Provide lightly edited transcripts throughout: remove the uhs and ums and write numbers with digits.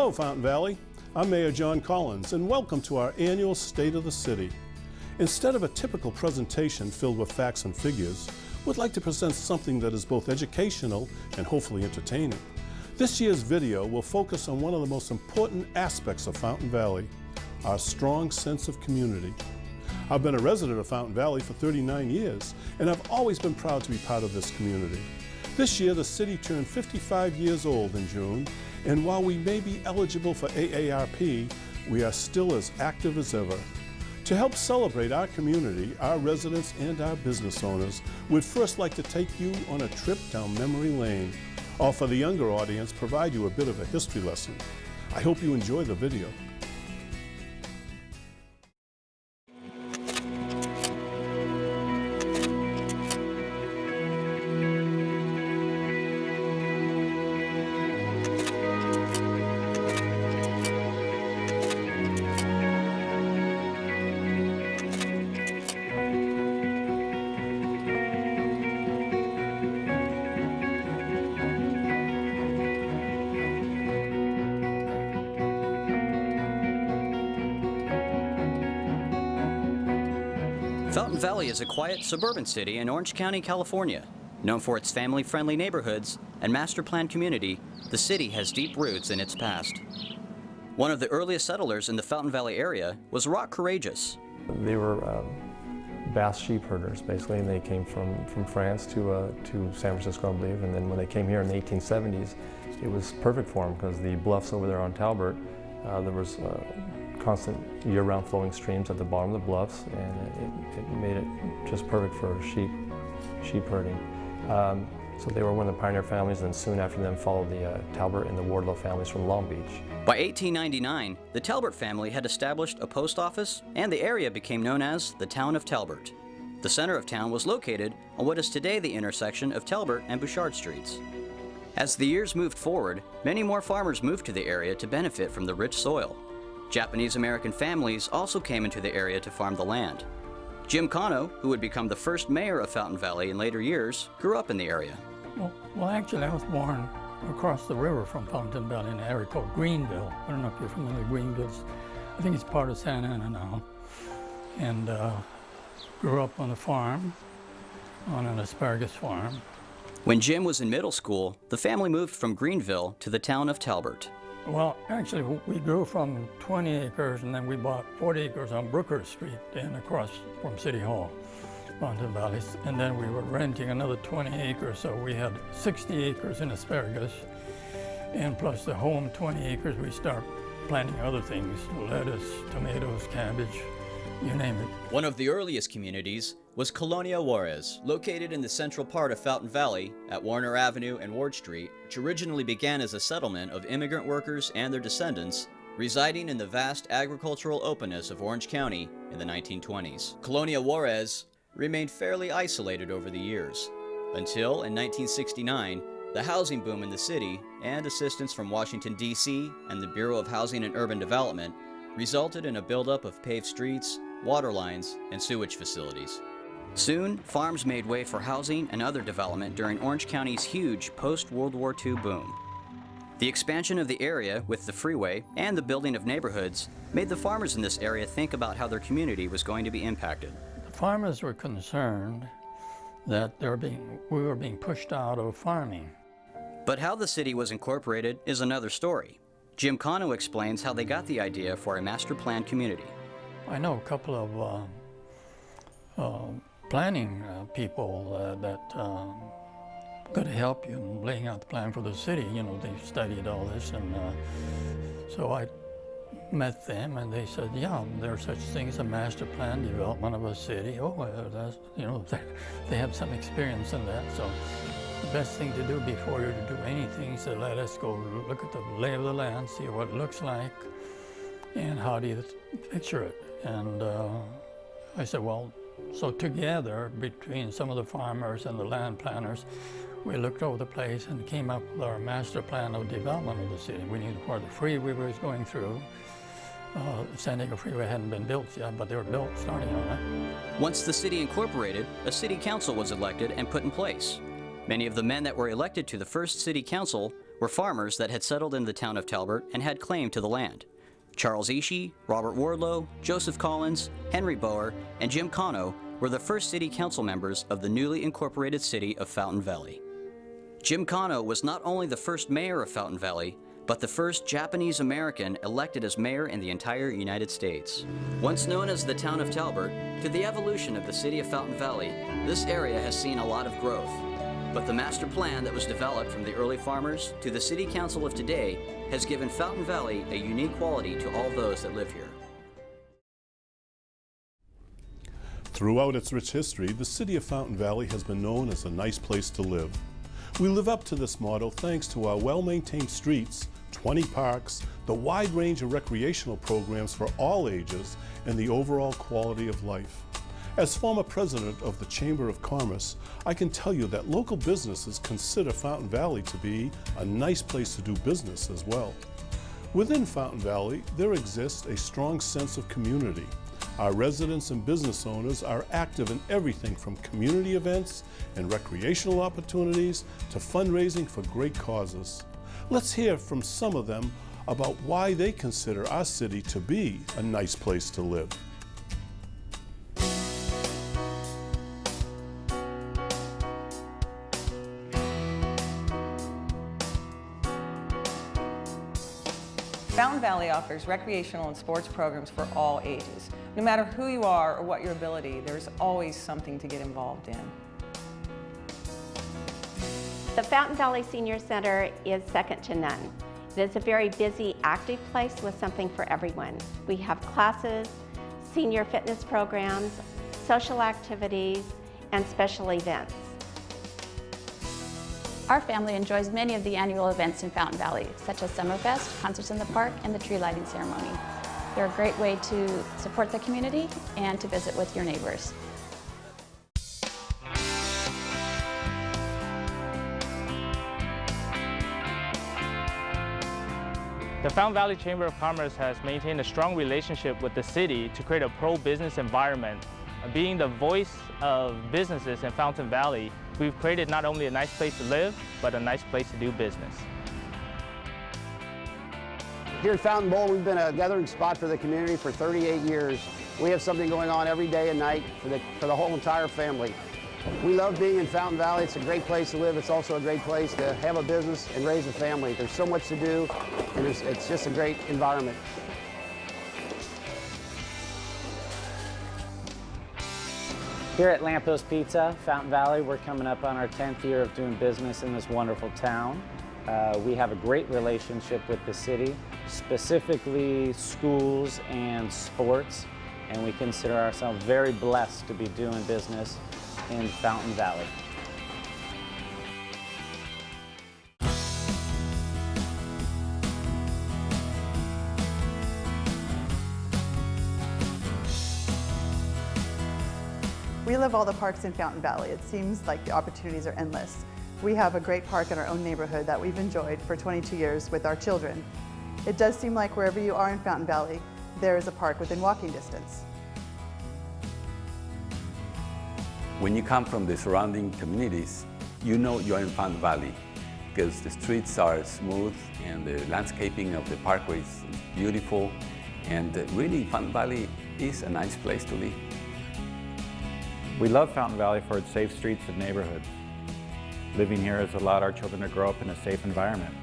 Hello, Fountain Valley. I'm Mayor John Collins, and welcome to our annual State of the City. Instead of a typical presentation filled with facts and figures, we'd like to present something that is both educational and hopefully entertaining. This year's video will focus on one of the most important aspects of Fountain Valley, our strong sense of community. I've been a resident of Fountain Valley for 39 years, and I've always been proud to be part of this community. This year, the city turned 55 years old in June, and while we may be eligible for AARP, we are still as active as ever. To help celebrate our community, our residents, and our business owners, we'd first like to take you on a trip down memory lane, or for the younger audience, provide you a bit of a history lesson. I hope you enjoy the video. Fountain Valley is a quiet suburban city in Orange County, California. Known for its family-friendly neighborhoods and master-planned community, the city has deep roots in its past. One of the earliest settlers in the Fountain Valley area was Rock Courageous. They were Basque sheep herders, basically, and they came from France to San Francisco, I believe, and then when they came here in the 1870s, it was perfect for them because the bluffs over there on Talbert, there was constant year-round flowing streams at the bottom of the bluffs, and it made it just perfect for sheep herding. So they were one of the pioneer families, and soon after them followed the Talbert and the Wardlow families from Long Beach. By 1899, the Talbert family had established a post office, and the area became known as the town of Talbert. The center of town was located on what is today the intersection of Talbert and Bouchard Streets. As the years moved forward, many more farmers moved to the area to benefit from the rich soil. Japanese-American families also came into the area to farm the land. Jim Cano, who would become the first mayor of Fountain Valley in later years, grew up in the area. Well, actually, I was born across the river from Fountain Valley in an area called Greenville. I don't know if you're familiar with Greenville. I think it's part of Santa Ana now. And grew up on a farm, on an asparagus farm. When Jim was in middle school, the family moved from Greenville to the town of Talbert. Well, actually, we grew from 20 acres, and then we bought 40 acres on Brooker Street and across from City Hall, Fountain Valley. And then we were renting another 20 acres, so we had 60 acres in asparagus. And plus the home 20 acres, we start planting other things, lettuce, tomatoes, cabbage, you name it. One of the earliest communities was Colonia Juarez, located in the central part of Fountain Valley at Warner Avenue and Ward Street, which originally began as a settlement of immigrant workers and their descendants residing in the vast agricultural openness of Orange County in the 1920s. Colonia Juarez remained fairly isolated over the years, until in 1969, the housing boom in the city and assistance from Washington, D.C. and the Bureau of Housing and Urban Development resulted in a buildup of paved streets, water lines, and sewage facilities. Soon, farms made way for housing and other development during Orange County's huge post-World War II boom. The expansion of the area with the freeway and the building of neighborhoods made the farmers in this area think about how their community was going to be impacted. The farmers were concerned that we were being pushed out of farming. But how the city was incorporated is another story. Jim Cano explains how they got the idea for a master plan community. I know a couple of planning people that could help you in laying out the plan for the city. You know, they studied all this, and so I met them, and they said, yeah, there's such thing as a master plan development of a city. Oh, that's, you know, they have some experience in that. So the best thing to do before you do anything is to let us go look at the lay of the land, see what it looks like, and how do you picture it. And I said, well, so together, between some of the farmers and the land planners, we looked over the place and came up with our master plan of development of the city. We knew where the freeway was going through. The San Diego Freeway hadn't been built yet, but they were built starting on it. Once the city incorporated, a city council was elected and put in place. Many of the men that were elected to the first city council were farmers that had settled in the town of Talbot and had claim to the land. Charles Ishii, Robert Wardlow, Joseph Collins, Henry Boer, and Jim Cano were the first city council members of the newly incorporated city of Fountain Valley. Jim Cano was not only the first mayor of Fountain Valley, but the first Japanese American elected as mayor in the entire United States. Once known as the town of Talbot, to the evolution of the city of Fountain Valley, this area has seen a lot of growth. But the master plan that was developed from the early farmers to the city council of today has given Fountain Valley a unique quality to all those that live here. Throughout its rich history, the city of Fountain Valley has been known as a nice place to live. We live up to this motto thanks to our well-maintained streets, 20 parks, the wide range of recreational programs for all ages, and the overall quality of life. As former president of the Chamber of Commerce, I can tell you that local businesses consider Fountain Valley to be a nice place to do business as well. Within Fountain Valley, there exists a strong sense of community. Our residents and business owners are active in everything from community events and recreational opportunities to fundraising for great causes. Let's hear from some of them about why they consider our city to be a nice place to live. Fountain Valley offers recreational and sports programs for all ages. No matter who you are or what your ability, there's always something to get involved in. The Fountain Valley Senior Center is second to none. It is a very busy, active place with something for everyone. We have classes, senior fitness programs, social activities, and special events. Our family enjoys many of the annual events in Fountain Valley, such as Summerfest, concerts in the park, and the tree lighting ceremony. They're a great way to support the community and to visit with your neighbors. The Fountain Valley Chamber of Commerce has maintained a strong relationship with the city to create a pro-business environment. Being the voice of businesses in Fountain Valley, we've created not only a nice place to live, but a nice place to do business. Here at Fountain Bowl, we've been a gathering spot for the community for 38 years. We have something going on every day and night for the whole entire family. We love being in Fountain Valley. It's a great place to live. It's also a great place to have a business and raise a family. There's so much to do, and it's just a great environment. Here at Lamppost Pizza, Fountain Valley, we're coming up on our 10th year of doing business in this wonderful town. We have a great relationship with the city, specifically schools and sports, and we consider ourselves very blessed to be doing business in Fountain Valley. We love all the parks in Fountain Valley. It seems like the opportunities are endless. We have a great park in our own neighborhood that we've enjoyed for 22 years with our children. It does seem like wherever you are in Fountain Valley, there is a park within walking distance. When you come from the surrounding communities, you know you're in Fountain Valley because the streets are smooth and the landscaping of the parkways is beautiful, and really Fountain Valley is a nice place to live. We love Fountain Valley for its safe streets and neighborhoods. Living here has allowed our children to grow up in a safe environment.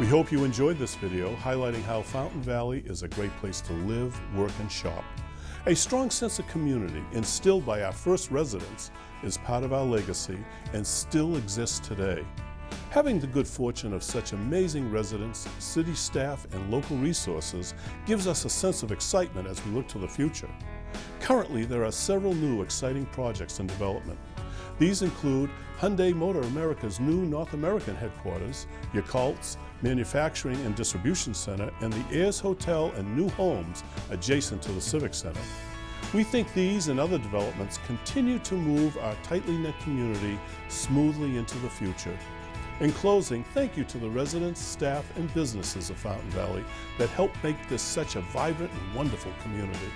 We hope you enjoyed this video highlighting how Fountain Valley is a great place to live, work, and shop. A strong sense of community instilled by our first residents is part of our legacy and still exists today. Having the good fortune of such amazing residents, city staff, and local resources gives us a sense of excitement as we look to the future. Currently, there are several new exciting projects in development. These include Hyundai Motor America's new North American headquarters, Yakult's Manufacturing and Distribution Center, and the Ayers Hotel and new homes adjacent to the Civic Center. We think these and other developments continue to move our tightly knit community smoothly into the future. In closing, thank you to the residents, staff, and businesses of Fountain Valley that help make this such a vibrant and wonderful community.